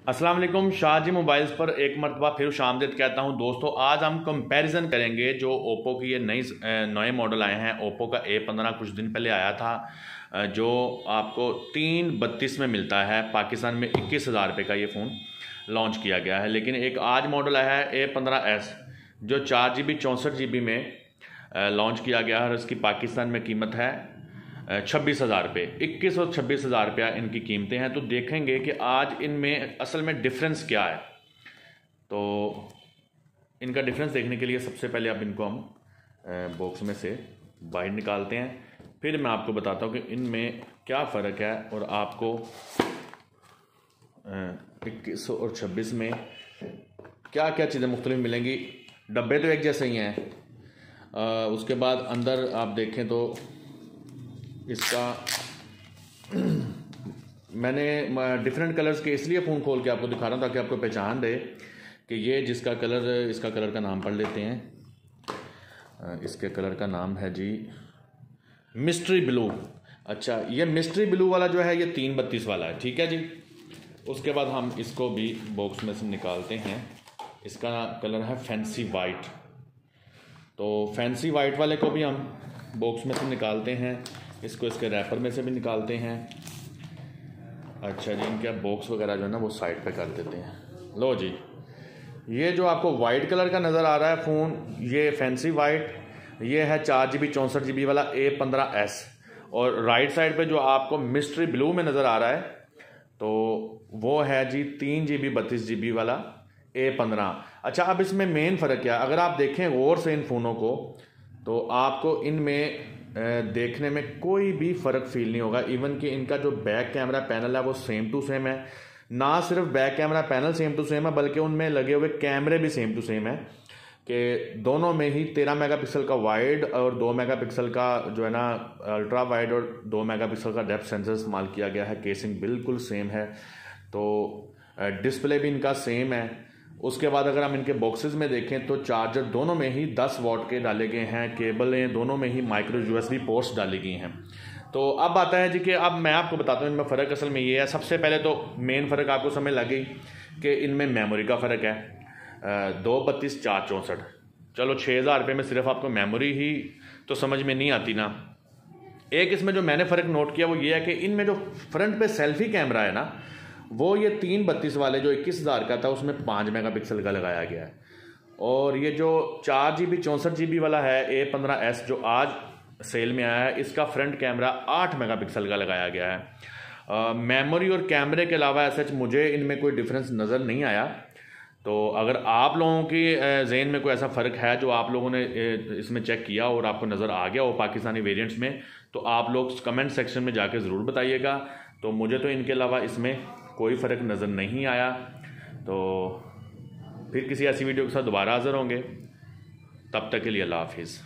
अस्सलाम वालेकुम। शाहजी मोबाइल्स पर एक मरतबा फिर शामदीद कहता हूँ दोस्तों। आज हम कंपैरिजन करेंगे जो ओप्पो की ये नए मॉडल आए हैं। ओप्पो का A15 कुछ दिन पहले आया था, जो आपको 332 में मिलता है। पाकिस्तान में 21,000 रुपये का ये फ़ोन लॉन्च किया गया है। लेकिन एक आज मॉडल आया है A15s जो 4GB 64GB में लॉन्च किया गया है और इसकी पाकिस्तान में कीमत है 26,000 रुपये। 21 और 26,000 रुपया इनकी कीमतें हैं। तो देखेंगे कि आज इनमें असल में डिफरेंस क्या है। तो इनका डिफरेंस देखने के लिए सबसे पहले अब इनको हम बॉक्स में से बाहर निकालते हैं, फिर मैं आपको बताता हूँ कि इनमें क्या फ़र्क है और आपको 21 और 26 में क्या क्या चीज़ें मुख्तलिफ मिलेंगी। डब्बे तो एक जैसे ही हैं। उसके बाद अंदर आप देखें तो इसका मैंने डिफरेंट कलर्स के इसलिए फ़ोन खोल के आपको दिखा रहा हूँ ताकि आपको पहचान रहे कि ये जिसका कलर, इसका कलर का नाम पढ़ लेते हैं। इसके कलर का नाम है जी मिस्ट्री ब्लू। अच्छा, ये मिस्ट्री ब्लू वाला जो है ये 332 वाला है, ठीक है जी। उसके बाद हम इसको भी बॉक्स में से निकालते हैं। इसका कलर है फैंसी वाइट। तो फैंसी वाइट वाले को भी हम बॉक्स में से निकालते हैं, इसको इसके रैपर में से भी निकालते हैं। अच्छा जी, इनके बॉक्स वगैरह जो है ना वो साइड पे कर देते हैं। लो जी, ये जो आपको वाइट कलर का नज़र आ रहा है फ़ोन, ये फैंसी वाइट, ये है 4GB 64GB वाला A15s। और राइट साइड पे जो आपको मिस्ट्री ब्लू में नज़र आ रहा है तो वो है जी 3GB 32GB वाला A15। अच्छा, अब इसमें मेन फ़र्क क्या है, अगर आप देखें गौर से इन फ़ोनों को तो आपको इनमें देखने में कोई भी फ़र्क फील नहीं होगा। इवन कि इनका जो बैक कैमरा पैनल है वो सेम टू सेम है। ना सिर्फ back camera panel same to same है बल्कि उनमें लगे हुए कैमरे भी सेम टू सेम है कि दोनों में ही 13 मेगापिक्सल का वाइड और 2 मेगापिक्सल का जो है ना अल्ट्रा वाइड और 2 मेगापिक्सल का डेप्थ सेंसर इस्तेमाल किया गया है। केसिंग बिल्कुल सेम है, तो डिस्प्ले भी इनका सेम है। उसके बाद अगर हम इनके बॉक्सेस में देखें तो चार्जर दोनों में ही 10 वॉट के डाले गए हैं। केबलें दोनों में ही माइक्रो USB पोर्ट्स डाली गई हैं। तो अब आता है जी कि अब मैं आपको बताता हूँ इनमें फ़र्क असल में ये है। सबसे पहले तो मेन फ़र्क आपको समझ लग गई कि इनमें मेमोरी का फ़र्क है। 232 464। चलो 6,000 रुपये में सिर्फ आपको मेमोरी ही तो समझ में नहीं आती ना। एक इसमें जो मैंने फ़र्क नोट किया वो ये है कि इनमें जो फ्रंट पे सेल्फी कैमरा है ना वो ये 332 वाले जो 21,000 का था उसमें 5 मेगापिक्सल का लगाया गया है। और ये जो 4GB 64GB वाला है A15s जो आज सेल में आया है, इसका फ्रंट कैमरा 8 मेगापिक्सल का लगाया गया है। मेमोरी और कैमरे के अलावा ऐसा मुझे इनमें कोई डिफरेंस नज़र नहीं आया। तो अगर आप लोगों की ज़हन में कोई ऐसा फ़र्क है जो आप लोगों ने इसमें चेक किया और आपको नज़र आ गया हो पाकिस्तानी वेरिएंट्स में, तो आप लोग कमेंट सेक्शन में जाके ज़रूर बताइएगा। तो मुझे तो इनके अलावा इसमें कोई फ़र्क नज़र नहीं आया। तो फिर किसी ऐसी वीडियो के साथ दोबारा हाज़िर होंगे, तब तक के लिए अल्लाह हाफिज़।